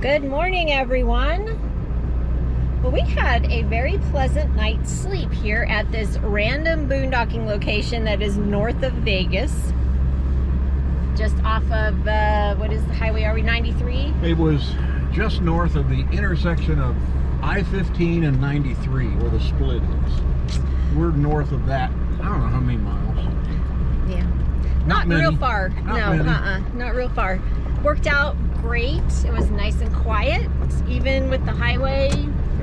Good morning, everyone. Well, we had a very pleasant night's sleep here at this random boondocking location that is north of Vegas. Just off of, what is the highway? Are we 93? It was just north of the intersection of I-15 and 93 where the split is. We're north of that. I don't know how many miles. Yeah. Not real far. Not real far. Worked out great. It was nice and quiet. Even with the highway,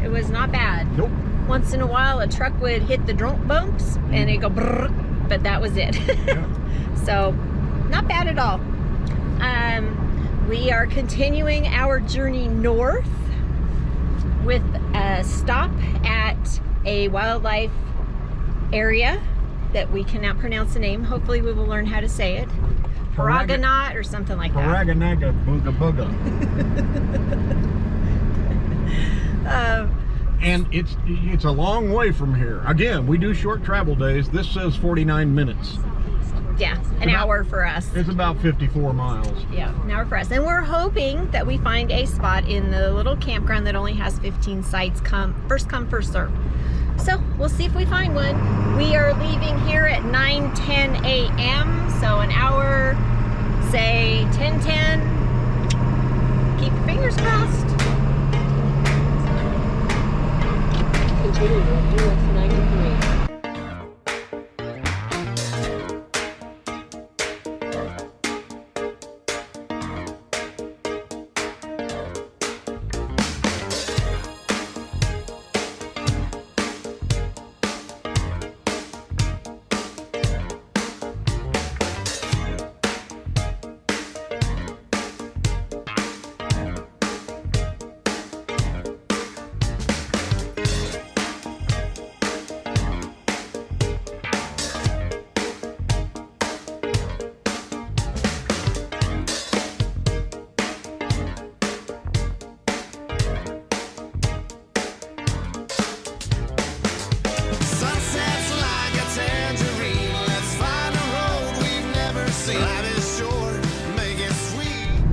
it was not bad. Nope. Once in a while, a truck would hit the drunk bumps and it'd go brrr, but that was it. Yeah. So, not bad at all. We are continuing our journey north with a stop at a wildlife area that we cannot pronounce the name. Hopefully we will learn how to say it. Paragon or something like that. Paragon booga booga. And it's a long way from here. Again, we do short travel days. This says 49 minutes. Yeah, an hour for us. It's about 54 miles. Yeah, an hour for us. And we're hoping that we find a spot in the little campground that only has 15 sites. First come, first serve. So we'll see if we find one. We are leaving here at 9:10 a.m. So an hour, say 10:10. Keep your fingers crossed. Continue on US 93.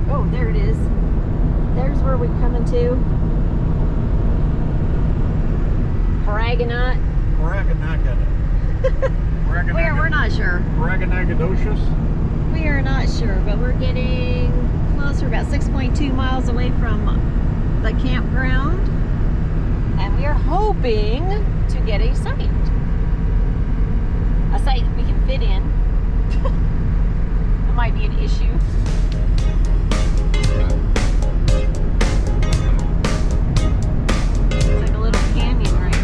Oh, there it is. There's where we're coming to. Paragon. We're not sure. Paragonagadocious. We are not sure, but we're getting close. We're about 6.2 miles away from the campground. And we are hoping to get a site. A site we can fit in. That might be an issue. It's like a little canyon right here.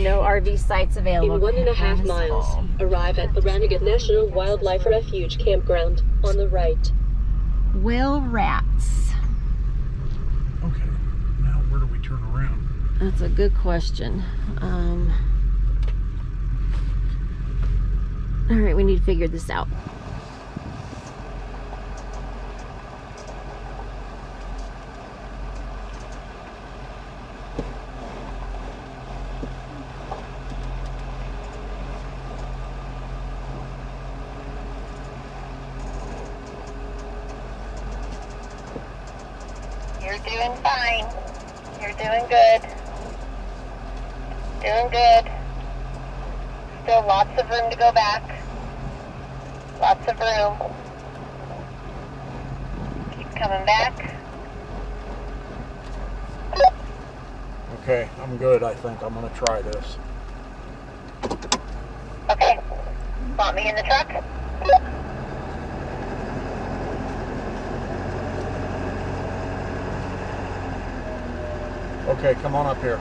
No RV sites available. In 1.5 miles, arrive at Paragon National Wildlife Refuge Campground on the right. Will rats? Okay, now where do we turn around? That's a good question. All right, we need to figure this out. You're doing fine. You're doing good. Doing good. Still lots of room to go back. Lots of room. Keep coming back. Okay, I'm good, I think. I'm gonna try this. Okay. Want me in the truck? Okay, come on up here.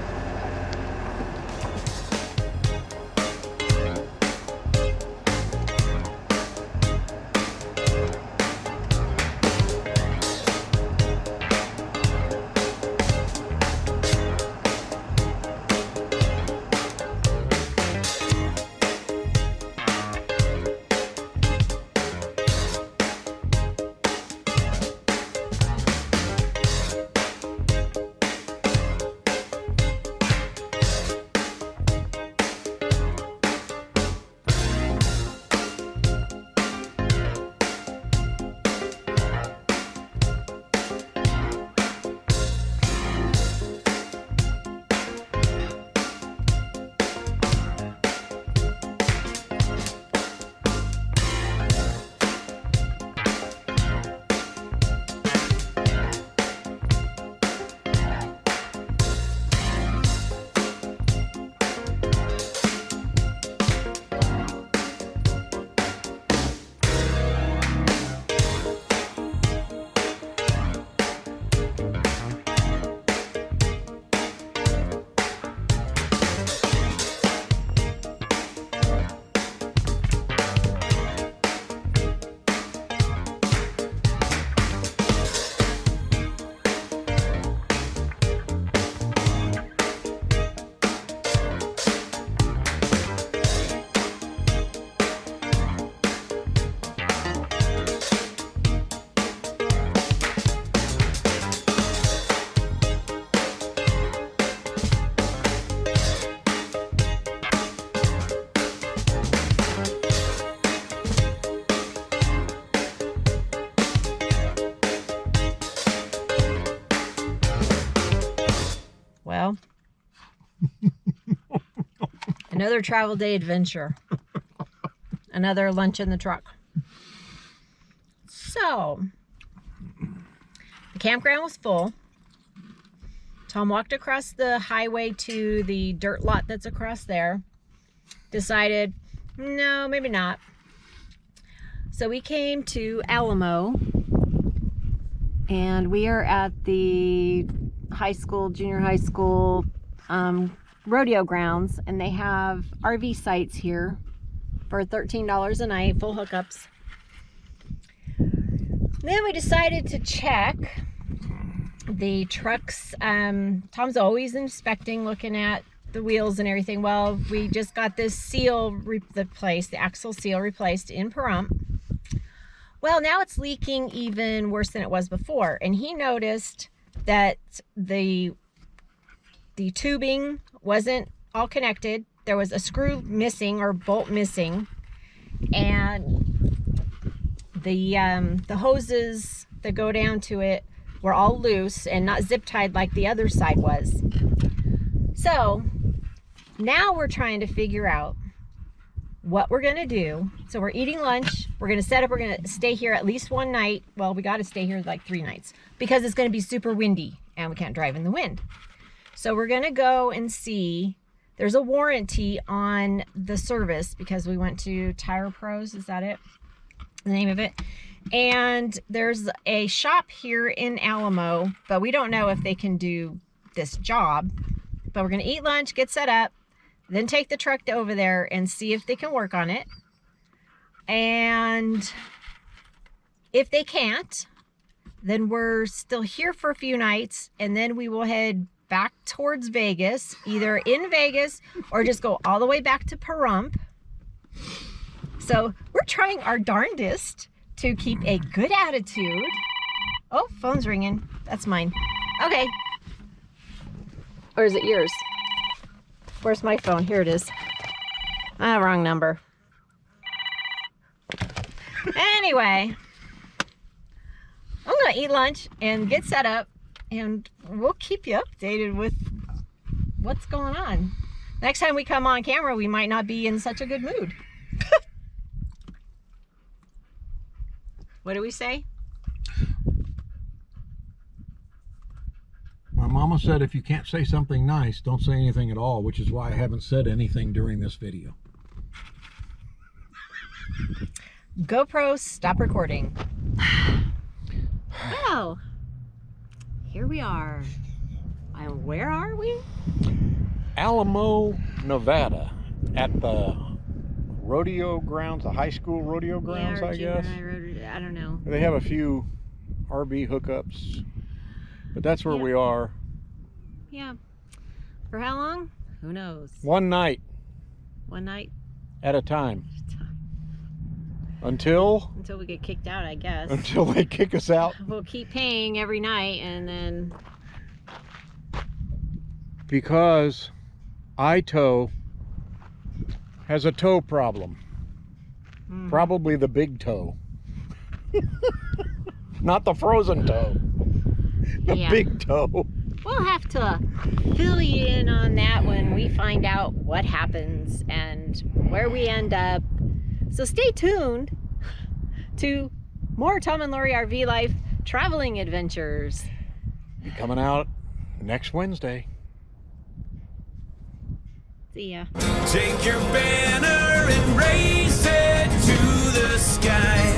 Another travel day adventure. Another lunch in the truck. So, the campground was full. Tom walked across the highway to the dirt lot that's across there. Decided, no, maybe not. So we came to Alamo. And we are at the high school, junior high school rodeo grounds. And they have RV sites here for $13 a night, full hookups. Then we decided to check the trucks. Tom's always inspecting, looking at the wheels and everything. Well, we just got this seal replaced, the axle seal replaced in Pahrump. Well, now it's leaking even worse than it was before. And he noticed that the tubing wasn't all connected. There was a screw missing or bolt missing. And the hoses that go down to it were all loose and not zip tied like the other side was. So now we're trying to figure out what we're gonna do. So we're eating lunch. We're gonna set up, we're gonna stay here at least one night. Well, we gotta stay here like 3 nights because it's gonna be super windy and we can't drive in the wind. So we're gonna go and see, there's a warranty on the service because we went to Tire Pros, is that it? The name of it. And there's a shop here in Alamo, but we don't know if they can do this job. But we're gonna eat lunch, get set up, then take the truck over there and see if they can work on it. And if they can't, then we're still here for a few nights and then we will head back towards Vegas, either in Vegas or just go all the way back to Pahrump. So we're trying our darndest to keep a good attitude. Oh, phone's ringing. That's mine. Okay. Or is it yours? Where's my phone? Here it is. Ah, wrong number. Anyway, I'm gonna eat lunch and get set up and we'll keep you updated with what's going on. Next time we come on camera, we might not be in such a good mood. What do we say? My mama said if you can't say something nice, don't say anything at all, which is why I haven't said anything during this video. GoPro, stop recording. Well, here we are. And where are we? Alamo, Nevada, at the rodeo grounds, the high school rodeo grounds, I guess. I don't know. They have a few RV hookups, but that's where we are. Yeah. For how long? Who knows? One night. One night at a time. Until we get kicked out, I guess. Until they kick us out. We'll keep paying every night and then... Because iTow has a tow problem. Probably the big toe. Not the frozen toe. The big toe. We'll have to fill you in on that when we find out what happens and where we end up. So stay tuned to more Tom and Lori RV Life traveling adventures. Be coming out next Wednesday. See ya. Take your banner and raise it to the sky.